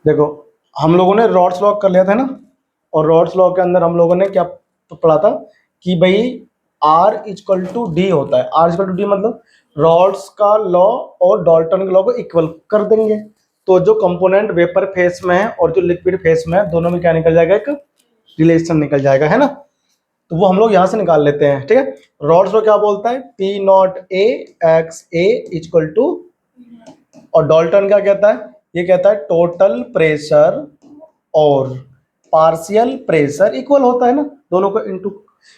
देखो हम लोगों ने रॉड्स लॉ कर लिया था ना, और रॉड्स लॉ के अंदर हम लोगों ने क्या पढ़ा था कि भाई R इक्वल टू डी होता है। R इक्वल टू डी मतलब रॉड्स का लॉ और डाल्टन के लॉ को इक्वल कर देंगे, तो जो कंपोनेंट वेपर फेस में है और जो लिक्विड फेस में है दोनों में क्या निकल जाएगा, एक रिलेशन निकल जाएगा, है ना। तो वो हम लोग यहां से निकाल लेते हैं, ठीक है। रॉड्स लॉ क्या बोलता है, P not A x A equal to, और डाल्टन क्या कहता है, ये कहता है टोटल प्रेशर और पार्शियल प्रेशर इक्वल होता है ना, दोनों को इनटू,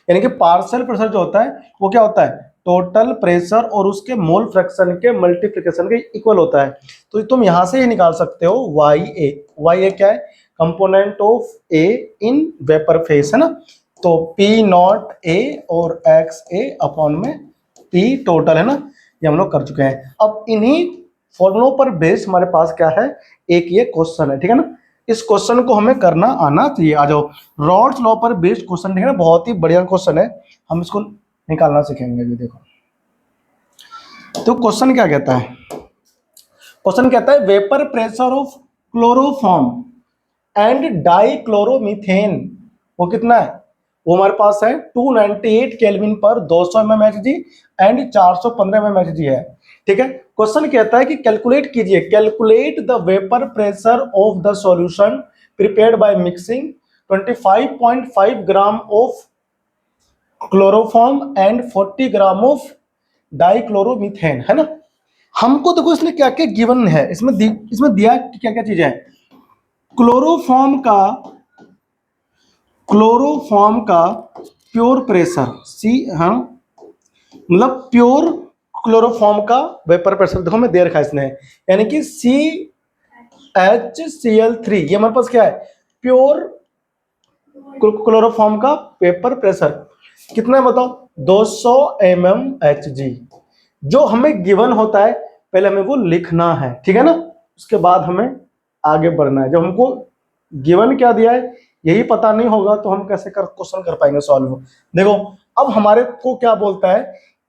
यानी कि पार्शियल प्रेशर जो होता है वो क्या होता है, टोटल प्रेशर और उसके मोल फ्रैक्शन के मल्टीप्लिकेशन के इक्वल होता है। तो तुम यहां से ही निकाल सकते हो वाई ए क्या है, component of A in vapour face, है ना। तो पी नॉट ए और एक्स ए अपॉन में पी टोटल, है ना। ये हम लोग कर चुके हैं। अब इन्हीं फॉर्मूलों पर बेस हमारे पास क्या है, एक ये क्वेश्चन है, ठीक है ना। इस क्वेश्चन को हमें करना आना चाहिए। आ जाओ, रॉड्स लॉ पर बेस्ड क्वेश्चन, ठीक है ना, बहुत ही बढ़िया क्वेश्चन है, हम इसको निकालना सीखेंगे अभी। देखो तो क्वेश्चन क्या कहता है, क्वेश्चन कहता है vapour pressure of chloroform and dichloromethane, वो कितना है, वो हमारे पास है 298 केल्विन पर 200 mmHg एंड 415 mmHg है, ठीक है। क्वेश्चन कहता है कि कैलकुलेट कीजिए, calculate the vapour pressure of the solution prepared by mixing 25.5 gram of chloroform and 40 gram of dichloromethane, है ना। हमको देखो इसने क्या क्या गिवन है, इसमें दिया क्या क्या चीजें हैं। क्लोरोफॉर्म का प्योर प्रेशर सी, हाँ मतलब प्योर क्लोरोफॉर्म का वेपर प्रेशर देखो मैं दे रखा है इसने, यानी कि CHCl3, ये हमारे पास क्या है, प्योर क्लोरोफॉर्म का वेपर प्रेशर कितना है बताओ, 200 mmHg। जो हमें गिवन होता है पहले हमें वो लिखना है, ठीक है ना, उसके बाद हमें आगे बढ़ना है। जब हमको गिवन क्या दिया है यही पता नहीं होगा तो हम कैसे क्वेश्चन कर पाएंगे सॉल्व। देखो अब हमारे को क्या बोलता है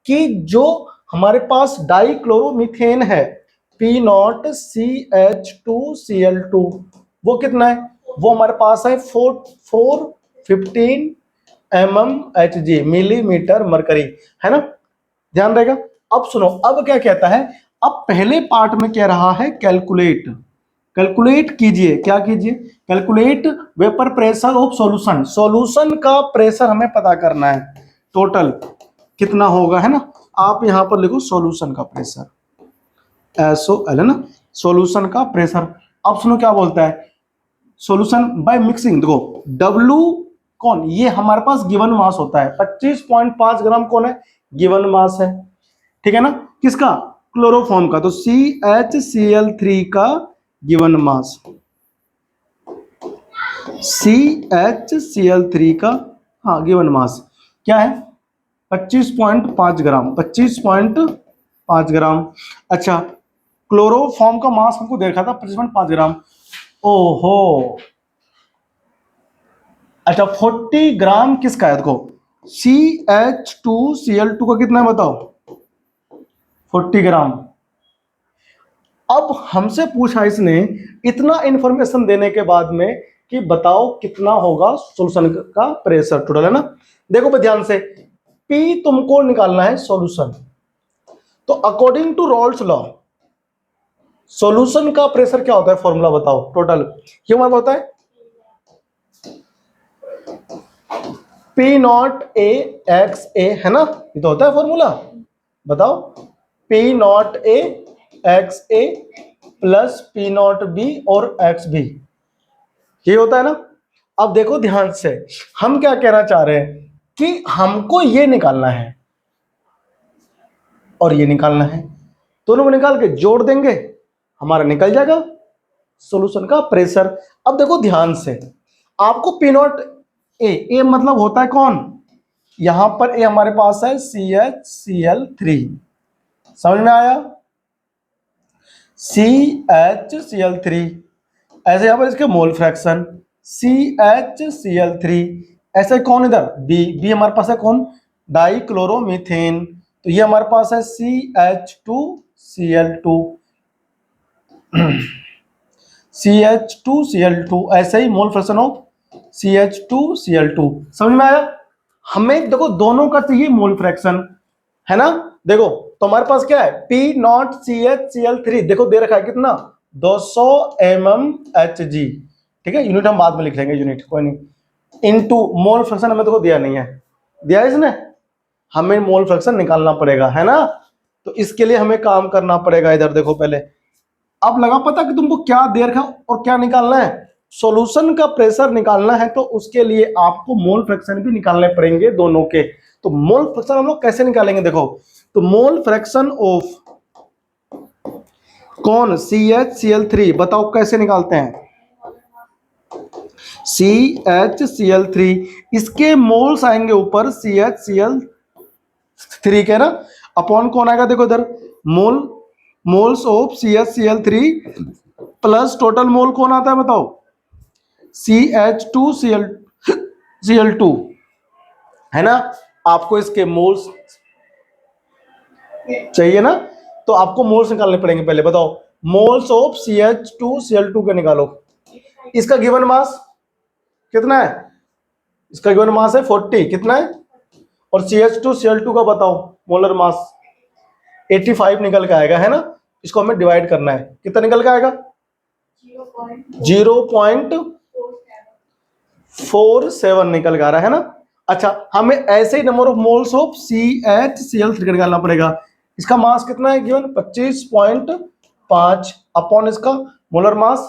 कि जो हमारे पास डाइक्लोरोमीथेन है P नॉट CH2Cl2, वो कितना है, वो हमारे पास है 415 mmHg, मिलीमीटर मरकरी, है ना, ध्यान रहेगा। अब सुनो, अब क्या कहता है, अब पहले पार्ट में कह रहा है कैलकुलेट कीजिए, क्या कीजिए, calculate vapour pressure of solution, solution का प्रेशर हमें पता करना है, टोटल कितना होगा, है ना। आप यहां पर लिखो सॉल्यूशन का प्रेशर, SOL, है ना, सॉल्यूशन का प्रेशर। अब सुनो क्या बोलता है, सॉल्यूशन बाय मिक्सिंग, देखो W कौन, ये हमारे पास गिवन मास होता है 25.5 ग्राम, कौन है, गिवन मास है, ठीक है ना, किसका, क्लोरोफॉर्म का। तो CHCl3 का गिवन मास, CHCl3 का हाँ गिवन मास क्या है, 25.5 ग्राम, 25.5 ग्राम। अच्छा, क्लोरोफॉर्म का मास हमको देखा था 25.5 ग्राम, ओहो, अच्छा 40 ग्राम किसका है, देखो CH2Cl2 का कितना है बताओ, 40 ग्राम। अब हमसे पूछा इसने इतना इंफॉर्मेशन देने के बाद में कि बताओ कितना होगा सॉल्यूशन का प्रेशर टोटल, है ना। देखो भाई ध्यान से, P तुमको निकालना है सॉल्यूशन, तो according to Raoult's law solution का प्रेशर क्या होता है, फॉर्मूला बताओ टोटल, ये हमारा होता है P not A x A, है ना, ये तो होता है फॉर्मूला, बताओ P not A x A plus P not B और एक्स B, ये होता है ना। अब देखो ध्यान से, हम क्या कहना चाह रहे हैं कि हमको ये निकालना है और ये निकालना है, दोनों को निकाल के जोड़ देंगे, हमारा निकल जाएगा सॉल्यूशन का प्रेशर। अब देखो ध्यान से, आपको P नॉट ए मतलब होता है कौन, यहां पर ए हमारे पास है CHCl3, समझ में आया, CHCl3, ऐसे यहां पर इसके मोल फ्रैक्शन CHCl3, ऐसे कौन इधर बी हमारे पास है कौन, डाइक्लोरोमीथेन, तो ये हमारे पास है CH2Cl2, CH2Cl2, ऐसे ही मोल फ्रैक्शन ऑफ CH2Cl2। समझ में आया? हमें देखो दोनों का चाहिए मोल फ्रैक्शन, है ना। देखो तो हमारे पास क्या है, P0CHCl3, देखो दे रखा है कितना, 200 mmHg, ठीक है, यूनिट हम बाद में लिख लेंगे, यूनिट कोई नहीं, इनटू मोल फ्रैक्शन हमें देखो दिया नहीं है, दिया है इसने, हमें मोल फ्रैक्शन निकालना पड़ेगा, है ना। तो इसके लिए हमें काम करना पड़ेगा, इधर देखो पहले। अब लगा पता कि तुमको क्या दे रखा और क्या निकालना है, सॉल्यूशन का प्रेशर निकालना है, तो उसके लिए आपको मोल फ्रैक्शन भी निकालने पड़ेंगे दोनों के। तो मोल फ्रैक्शन हम लोग कैसे निकालेंगे, देखो तो मोल फ्रैक्शन ऑफ कौन, CHCl3, बताओ कैसे निकालते हैं, CHCl3, इसके मोल्स आएंगे ऊपर CHCl3 के ना, अपॉन कौन आएगा, देखो इधर moles of CHCl3 plus total mole कौन आता है बताओ, CH2Cl2, है ना। आपको इसके मोल्स चाहिए ना, तो आपको मोल्स निकालने पड़ेंगे, पहले बताओ मोल्स ऑफ CH2Cl2 के निकालो। इसका गिवन मास कितना है, इसका गिवन मास है 40, कितना है, और CH2Cl2 का बताओ मोलर मास 85 निकल के आएगा, है ना। इसको हमें डिवाइड करना है, कितना निकल के आएगा, 0.47 निकल के आ रहा है ना। अच्छा, हमें ऐसे ही number of moles of CHCl3 निकालना पड़ेगा। इसका मास कितना है गिवन, 25.5 अपॉन इसका मोलर मास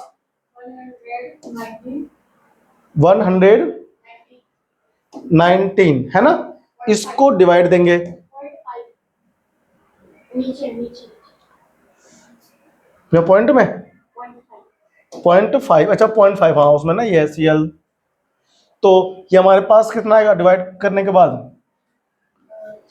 119, है ना। इसको डिवाइड देंगे, पॉइंट में 0.5, अच्छा 0.5, हाँ उसमें ना ये Cl, तो ये हमारे पास कितना आएगा डिवाइड करने के बाद,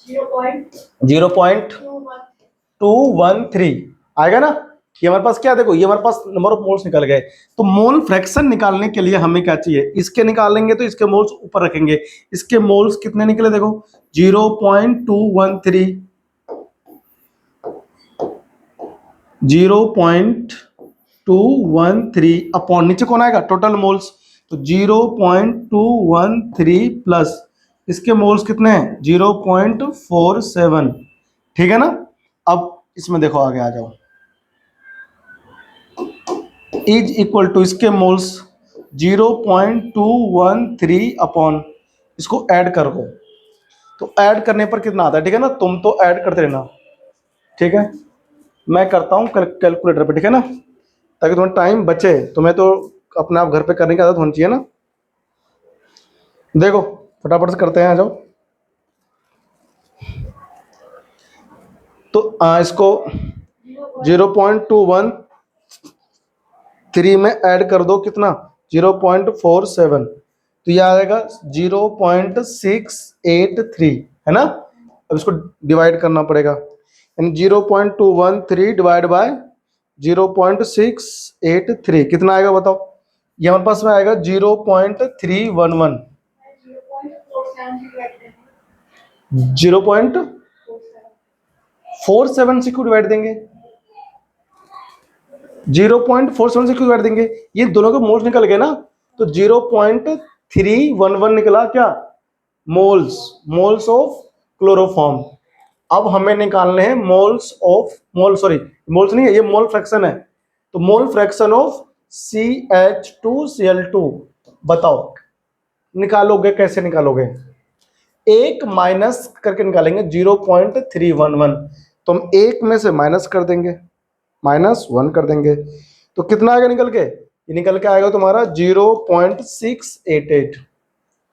0.213 आएगा ना। ये हमारे पास क्या, देखो ये हमारे पास नंबर ऑफ मोल्स निकल गए। तो मोल फ्रैक्शन निकालने के लिए हमें क्या चाहिए, इसके निकालेंगे तो इसके मोल्स ऊपर रखेंगे, इसके मोल्स कितने निकले देखो 0.213, 0.213 अपॉन नीचे कौन आएगा टोटल मोल्स, तो 0.213 प्लस इसके मोल्स कितने हैं 0.47, ठीक है ना। अब इसमें देखो आगे आ जाओ, इज इक्वल टू इसके मोल्स 0.213 अपॉन इसको ऐड कर दो, तो ऐड करने पर कितना आता है, ठीक है ना, तुम तो ऐड करते रहना, ठीक है, मैं करता हूँ कैलकुलेटर पे, ठीक है ना, ताकि तुम्हें टाइम बचे, तुम्हें तो अपने आप घर पे करने की आदत होनी चाहिए ना। देखो फटाफट से करते हैं, आ जाओ। तो इसको 0.213 में ऐड कर दो कितना 0.47, तो यह आएगा 0.683, है ना। अब इसको डिवाइड करना पड़ेगा, यानी 0.213 डिवाइड बाय 0.683 कितना आएगा बताओ, ये हमारे पास में आएगा 0.311, 0.47 से क्यों डिवाइड देंगे, 0.47 से क्यों डिवाइड देंगे, ये दोनों के मोल्स निकल गए ना, तो 0.311 निकला क्या, मोल्स ऑफ क्लोरोफॉर्म। अब हमें निकालने हैं मोल्स नहीं है, ये मोल फ्रैक्शन है, तो मोल फ्रैक्शन ऑफ CH2Cl2 बताओ निकालोगे, कैसे निकालोगे, एक माइनस करके निकालेंगे 0.311, तो हम एक में से माइनस कर देंगे, -1 कर देंगे, तो कितना आएगा निकल के, ये निकल के आएगा तुम्हारा 0.688,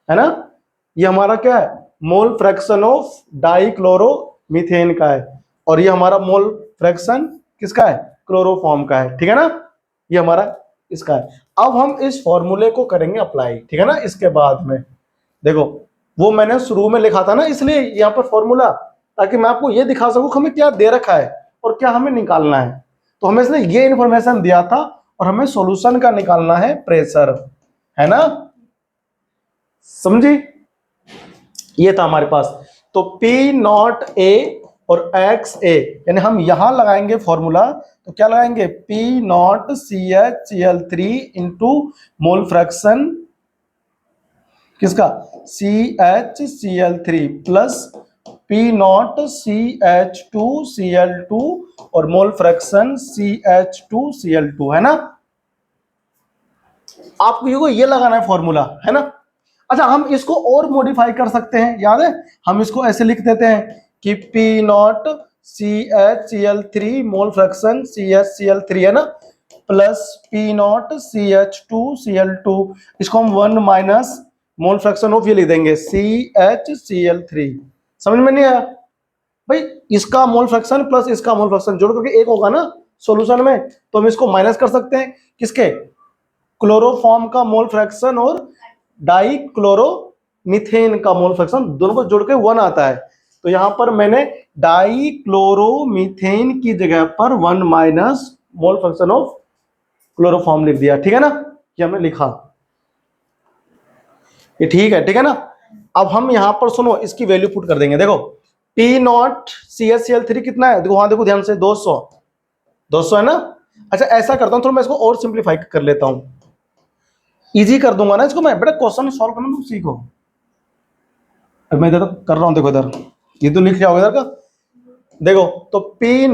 है ना। ये हमारा क्या है, मोल फ्रैक्शन ऑफ डाइक्लोरोमीथेन का है, और ये हमारा मोल फ्रैक्शन किसका है, क्लोरोफॉर्म का है, ठीक है ना, ये हमारा इसका है। अब हम इस फॉर्मूले को करेंगे अप्लाई, ठीक है ना। इसके बाद में देखो वो मैंने शुरू में लिखा था ना, इसलिए यहाँ पर फॉर्मूला, ताकि मैं आपको ये दिखा सकूं हमें क्या दे रखा है और क्या हमें निकालना है। तो हमें इसने ये इंफॉर्मेशन दिया था और हमें सॉल्यूशन का निकालना है प्रेशर, है ना, समझी, ये था हमारे पास। तो P0A और एक्स ए, यानी हम यहां लगाएंगे फॉर्मूला, तो क्या लगाएंगे, P not C H C L three into mole fraction किसका, C H C L three plus P not C H two C L two और mole fraction C H two C L two, है ना। आपको ये लगाना है formula, है ना। अच्छा, हम इसको और मॉडिफाई कर सकते हैं, याद है, हम इसको ऐसे लिख देते हैं कि P not C H C L three mole fraction C H C L three, है ना, plus P not C H two C L two, इसको हम 1 माइनस मोल फ्रैक्शन ऑफ ये लिख देंगे C H C L three. समझ में नहीं आया भाई, इसका मोल फ्रैक्शन प्लस इसका मोल फ्रैक्शन जोड़ करके एक होगा ना सॉल्यूशन में, तो हम इसको माइनस कर सकते हैं किसके, क्लोरोफॉर्म का मोल फ्रैक्शन और डाई क्लोरोमीथेन का मोल फ्रैक्शन, दोनों को जोड़ के 1 आता है। तो यहां पर मैंने डाई क्लोरोमीथेन की जगह पर 1 minus mole fraction of chloroform लिख दिया, ठीक है ना, ये हमने लिखा, ये ठीक है ना। अब हम यहां पर सुनो इसकी वैल्यू पुट कर देंगे, देखो P not C H C L three कितना है, देखो वहां देखो ध्यान से 200 है ना। अच्छा ऐसा करता हूं, थोड़ा मैं इसको और सिंप्लीफाई कर लेता हूं, इजी कर दूंगा ना इसको मैं, बेटा क्वेश्चन सॉल्व करना तुम सीखो। अब मैं इधर कर रहा हूं, देखो इधर ये तो लिख जाओगे इधर का, देखो तो P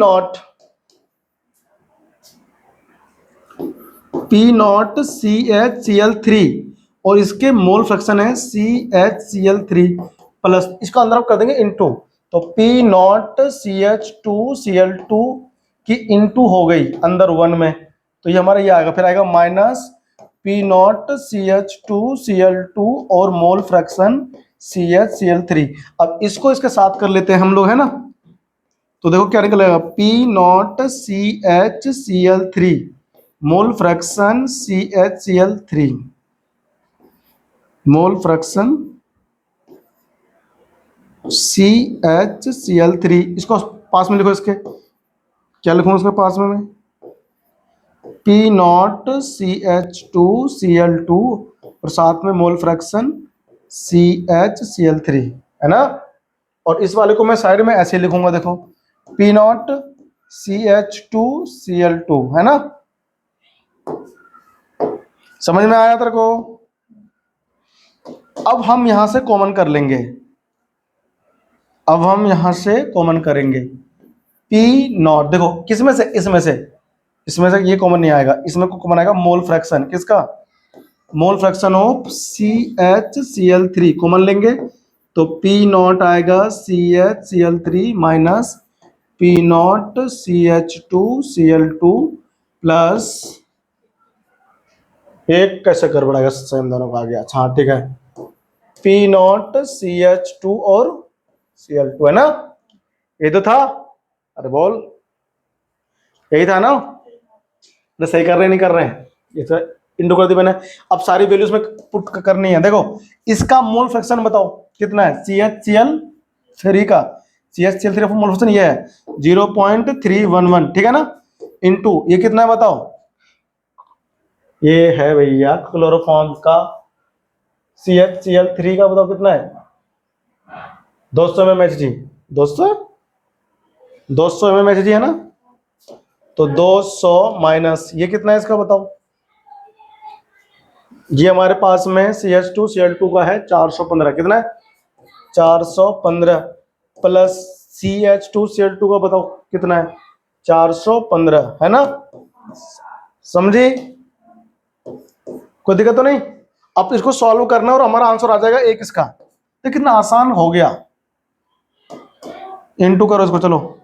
not C H C L three और इसके मोल फ्रैक्शन है C H C L three plus इसको अंदर हम कर देंगे इनटू, तो P not C H two C L two की इनटू हो गई अंदर 1 में, तो ये हमारा ये आएगा, फिर आएगा minus P not C H two C L two और mole fraction C H C L three. अब इसको इसके साथ कर लेते हैं हम लोग, है ना, तो देखो क्या निकलेगा, P not C H C L three mole fraction C H C L three, mole fraction C H C L three, इसको पास में लिखो, इसके क्या लिखूंगा इसके पास में मैं, P not C H two C L two और साथ में mole fraction C H C L three, है ना। और इस वाले को मैं साइड में ऐसे लिखूंगा, देखो P not C H two C L two, है ना, समझ में आया तेरे को। अब हम यहां से कॉमन कर लेंगे, अब हम यहां से कॉमन करेंगे पी नॉट, देखो किसमें से, इसमें से ये कॉमन नहीं आएगा, इसमें को कॉमन आएगा मोल फ्रैक्शन किसका, mole fraction of C H C L three common लेंगे, तो पी नॉट आएगा C H C L three minus P not C H two C L two plus एक कैसे गड़बड़ाएगा, सेम दोनों का आ गया, अच्छा ठीक है, P not C H two और सी एल टू, है ना, ये तो था, अरे बोल यही था ना, तो सही कर रहे नहीं कर रहे हैं, ये तो इंटू कर दी मैंने। अब सारी वैल्यूज में पुट करनी है, देखो इसका मोल फ्रैक्शन बताओ कितना है, C H C L three का, C H C L three का मोल फ्रैक्शन ये है 0.311, ठीक है ना, इंटू ये कितना है बताओ, ये है भैया क्लोरोफॉर्म का C H C L three का, बताओ कितना है, 200 M H G, 200 M H G, है ना, तो 200 माइनस ये कितना है इसका बताओ, ये हमारे पास में C H two C L two का है 415, कितना है 415 plus C H two C L two का बताओ कितना है 415, है ना, समझी, कोई दिक्कत तो नहीं। अब इसको सॉल्व करना है और हमारा आंसर आ जाएगा एक इसका, तो कितना आसान हो गया, इनटू करो इसको, चलो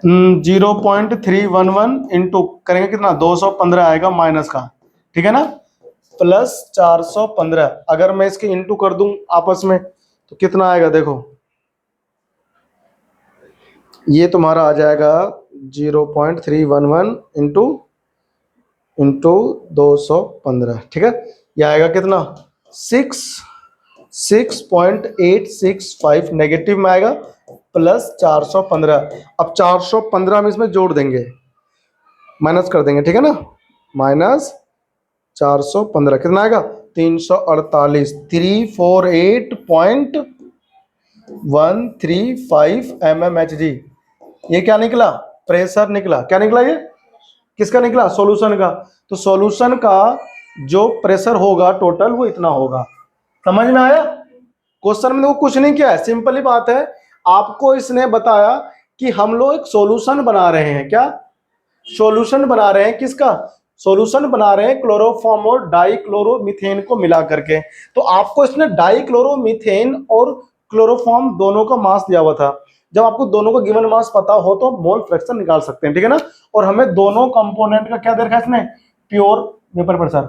0.311 इंटू करेंगे कितना 215 आएगा माइनस का, ठीक है ना, प्लस 415, अगर मैं इसके इंटू कर दूं आपस में तो कितना आएगा, देखो ये तुम्हारा आ जाएगा 0.311 इंटू इंटू 215, ठीक है, ये आएगा कितना 6.865 नेगेटिव में आएगा प्लस 415, अब 415 हम इसमें जोड़ देंगे, माइनस कर देंगे, ठीक है ना, माइनस 415 कितना आएगा 348, 348.3 135 mmHg। ये क्या निकला? प्रेशर निकला। क्या निकला? ये किसका निकला? सॉल्यूशन का। तो सॉल्यूशन का जो प्रेशर होगा टोटल वो इतना होगा। समझ में आया? क्वेश्चन में देखो कुछ नहीं किया है, सिंपल ही बात है। आपको इसने बताया कि हम लोग एक सॉल्यूशन बना रहे हैं। क्या सॉल्यूशन बना रहे हैं? किसका सॉल्यूशन बना रहे हैं? क्लोरोफॉर्म और डाइक्लोरोमीथेन को मिला करके। तो आपको इसने डाइक्लोरोमीथेन और क्लोरोफॉर्म दोनों का मास दिया हुआ था। जब आपको दोनों का गिवन मास पता हो तो मोल फ्रैक्शन निकाल सकते हैं, ठीक है ना। और हमें दोनों कंपोनेंट का क्या दे रखा है इसने? Pure vapour pressure.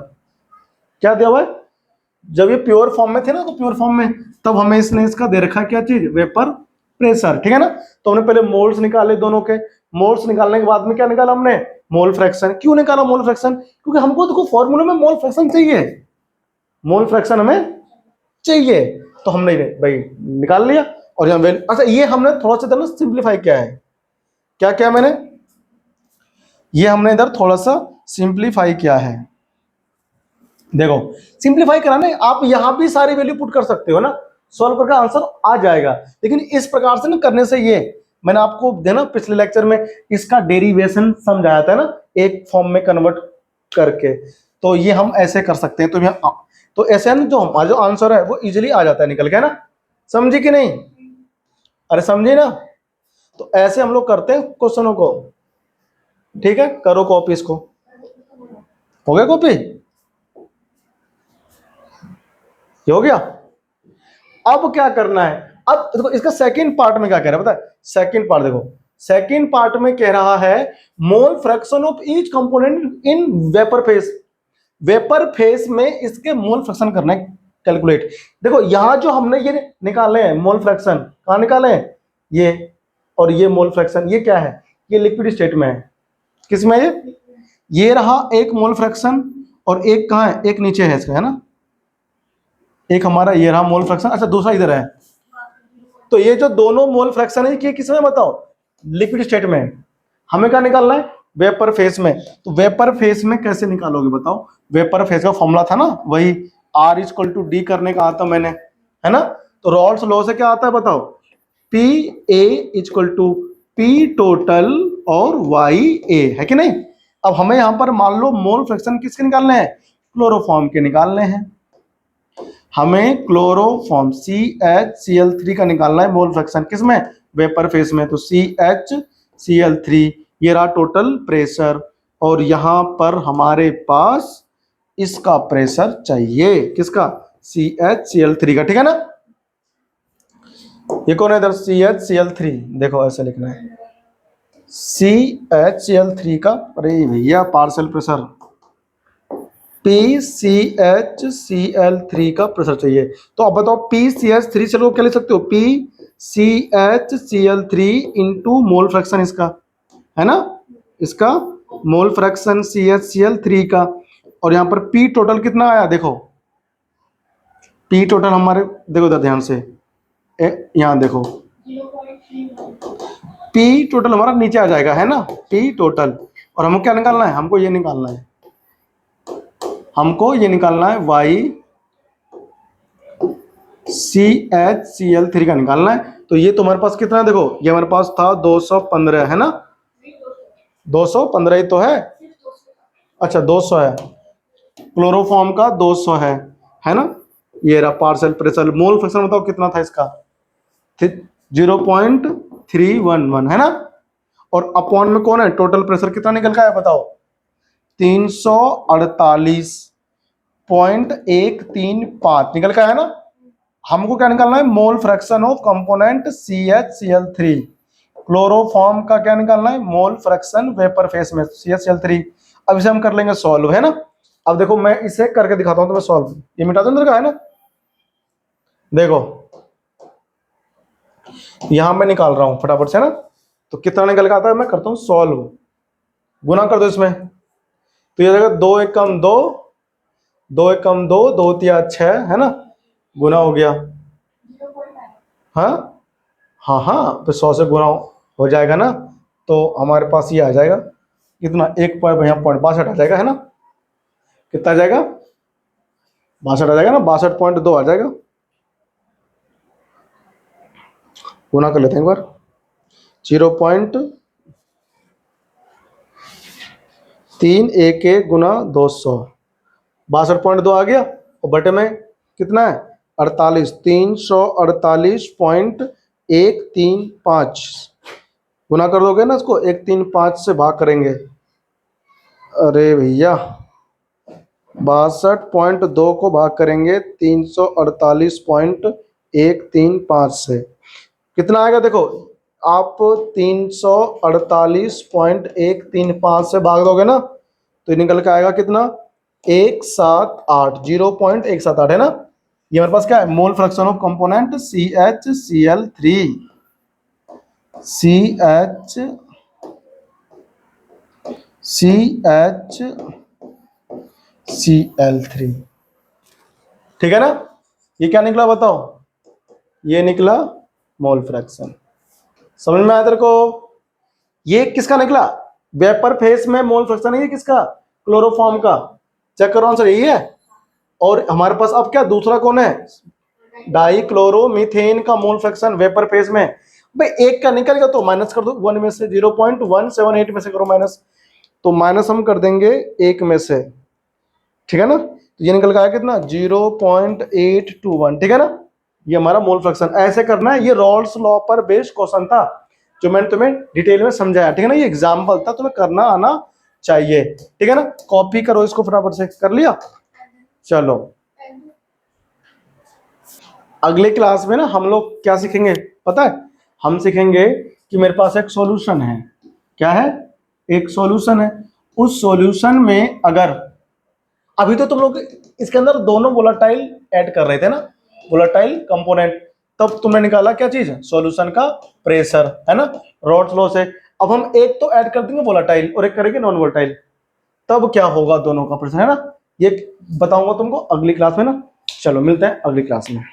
क्या दिया हुआ है? जब ये प्योर फॉर्म में थे ना, तो प्योर फॉर्म में तब हमें इसने इसका दे रखा क्या चीज? वेपर प्रेशर, ठीक है ना। तो हमने पहले मोल्स निकाले दोनों के। मोल्स निकालने के बाद में क्या निकाला हमने? Mole fraction. क्यों निकाला मोल फ्रैक्शन? क्योंकि हमको देखो फॉर्मूले में मोल फ्रैक्शन चाहिए। मोल फ्रैक्शन हमें चाहिए, तो हमने भाई निकाल लिया। और यहाँ वैल्यू, अच्छा ये हमने थोड़ा सा इधर सिंप्लीफाई किया है। क्या क्या मैंने? ये हमने इधर थोड़ा सा सिंप्लीफाई किया है। देखो सिंप्लीफाई कराने आप यहां भी सारी वैल्यू पुट कर सकते हो ना, सॉल्व करके आंसर आ जाएगा। लेकिन इस प्रकार से ना करने से, ये मैंने आपको देना पिछले लेक्चर में इसका डेरिवेशन समझाया था ना, एक फॉर्म में कन्वर्ट करके। तो ये हम ऐसे कर सकते हैं। तो ऐसे ना जो हमारा जो आंसर है वो इजीली आ जाता है निकल के ना। समझे कि नहीं? अरे समझे ना। तो ऐसे हम लोग करते हैं क्वेश्चनों को। ठीक है, करो कॉपी इसको। हो गया कॉपी? ये हो गया। अब क्या करना है? अब देखो इसका सेकंड पार्ट में क्या कह रहा है पता है? सेकंड पार्ट देखो, सेकंड पार्ट में कह रहा है मोल fraction of each component in vapour face. Vapour face में इसके मोल फ्रैक्शन करना है कैलकुलेट। देखो यहां जो हमने ये निकाले हैं मोल फ्रैक्शन, कहां निकाले हैं? ये और ये मोल फ्रैक्शन, ये क्या है? ये लिक्विड स्टेट में है। किसमें? ये रहा एक मोल फ्रैक्शन, और एक कहां है? एक नीचे है इसका, है ना। एक हमारा ये रहा मोल फ्रैक्शन, अच्छा दूसरा इधर है। तो ये जो दोनों मोल फ्रैक्शन है ये किसमें बताओ? लिक्विड स्टेट में। हमें क्या निकालना है? वेपर फेस में। तो वेपर फेस में कैसे निकालोगे बताओ? वेपर फेस का फॉर्मूला था ना वही, R इक्वल टू डी करने का आता मैंने, है ना। तो रॉल्स लॉ से क्या आता है बताओ? P A equal to P total और वाई ए, है कि नहीं। अब हमें यहां पर मान लो मोल फ्रैक्शन किसके निकालने हैं? क्लोरोफॉर्म के निकालने हैं। हमें क्लोरोफॉर्म CHCl3 का निकालना है मोल फ्रैक्शन, किसमें? वेपर फेस में। तो CHCl3 ये रहा टोटल प्रेशर, और यहां पर हमारे पास इसका प्रेशर चाहिए। किसका? CHCl3 का, ठीक है ना। ये कौन है इधर? CHCl3। देखो ऐसे लिखना है CHCl3 का, अरे भैया पार्शियल प्रेशर PCHCl3 का प्रेशर चाहिए। तो अब बताओ PCH3 से लोग क्या लिख सकते हो? PCHCl3 इंटू मोल फ्रैक्शन इसका, है ना, इसका मोल फ्रैक्शन CHCl3 का। और यहां पर P टोटल कितना आया? देखो P टोटल हमारे, देखो इधर ध्यान से, यहां देखो P टोटल हमारा नीचे आ जाएगा, है ना, P टोटल। और हमको क्या निकालना है? हमको ये निकालना है, हमको ये निकालना है y CHCl3 का निकालना है। तो ये तुम्हारे पास कितना है? देखो ये हमारे पास था 215, है ना। 215 ही तो है। अच्छा 200 है, क्लोरोफॉर्म का 200 है ना। ये रहा पार्शियल प्रेशर। मोल फ्रैक्शन बताओ कितना था इसका? 0.311, है ना। और अपॉन में कौन है? टोटल प्रेशर कितना निकल का है बताओ? 348.135 निकल का है ना। हमको क्या निकालना है? मोल fraction of component CHCl3। Chloroform का क्या निकालना है? मोल फ्रैक्शन वेपर फेस में CHCl3। अब इसे हम कर लेंगे सॉल्व, है ना। अब देखो मैं इसे करके दिखाता हूं तुम्हें सॉल्व। ये मिटा दो अंदर का, है ना। देखो यहां मैं निकाल रहा हूं फटाफट से ना। तो कितना निकल के आता है? मैं करता हूं सॉल्व। गुना कर दो इसमें। तो ये देखो 2 एकम 2, 2 एकम 2, 2 तिया 6, है ना। गुना हो गया। हाँ हाँ हाँ, तो 100 से गुना हो जाएगा ना। तो हमारे पास ये आ जाएगा कितना? 1.62 आ जाएगा, है ना। कितना आ जाएगा? 62 आ जाएगा ना, 62.2 आ जाएगा। गुना कर लेते हैं एक बार, 0.311 गुना 200, 62.2 आ गया। और बटे में कितना है 48, 348.135 गुना कर दोगे ना इसको, 135 से भाग करेंगे, अरे भैया 62.2 को भाग करेंगे 348.135 से, कितना आएगा देखो, आप 348.135 से भाग दोगे ना तो ये निकल के आएगा कितना, 178, 0.178 है ना। ये हमारे पास क्या है, मोल fraction of component CHCl3, CHCl3, ठीक है ना। ये क्या निकला बताओ, ये निकला मोल फ्रैक्शन। समझ में आया तेरे को। ये किसका निकला, वेपर फेस में मोल फ्रैक्शन है ये किसका, क्लोरोफॉर्म का। चेक करो आंसर यही है। और हमारे पास अब क्या दूसरा कौन है, डाइक्लोरोमीथेन का मोल फ्रैक्शन वेपर फेस में। भाई एक का निकल गया तो माइनस कर दो, 1 में से 0.178 में से करो माइनस, तो माइनस हम कर देंगे 1 में से, ठीक है ना। तो ये निकल के आया कितना 0.821, ठीक है ना। ये हमारा मोल फ्रैक्शन ऐसे करना है। ये रॉल्स लॉ पर बेस्ड क्वेश्चन था जो मैंने तुम्हें डिटेल में समझाया, ठीक है ना। ये एग्जाम्पल था, तुम्हें करना आना चाहिए, ठीक है ना। कॉपी करो इसको फटाफट से, कर लिया। चलो अगले क्लास में ना हम लोग क्या सीखेंगे पता है, हम सीखेंगे कि मेरे पास एक सॉल्यूशन है। क्या है, एक सॉल्यूशन है। उस सॉल्यूशन में अगर अभी तो तुम लोग इसके अंदर दोनों वोलेटाइल ऐड कर रहे थे ना, वोलेटाइल कंपोनेंट, तब तुमने निकाला क्या चीज, सॉल्यूशन का प्रेशर, है ना, रॉल्स लॉ से। अब हम एक तो ऐड कर देंगे वोलेटाइल और एक करेंगे नॉन वोलेटाइल, तब क्या होगा दोनों का प्रेशर, है ना। ये बताऊंगा तुमको अगली क्लास में ना। चलो मिलते हैं अगली क्लास में।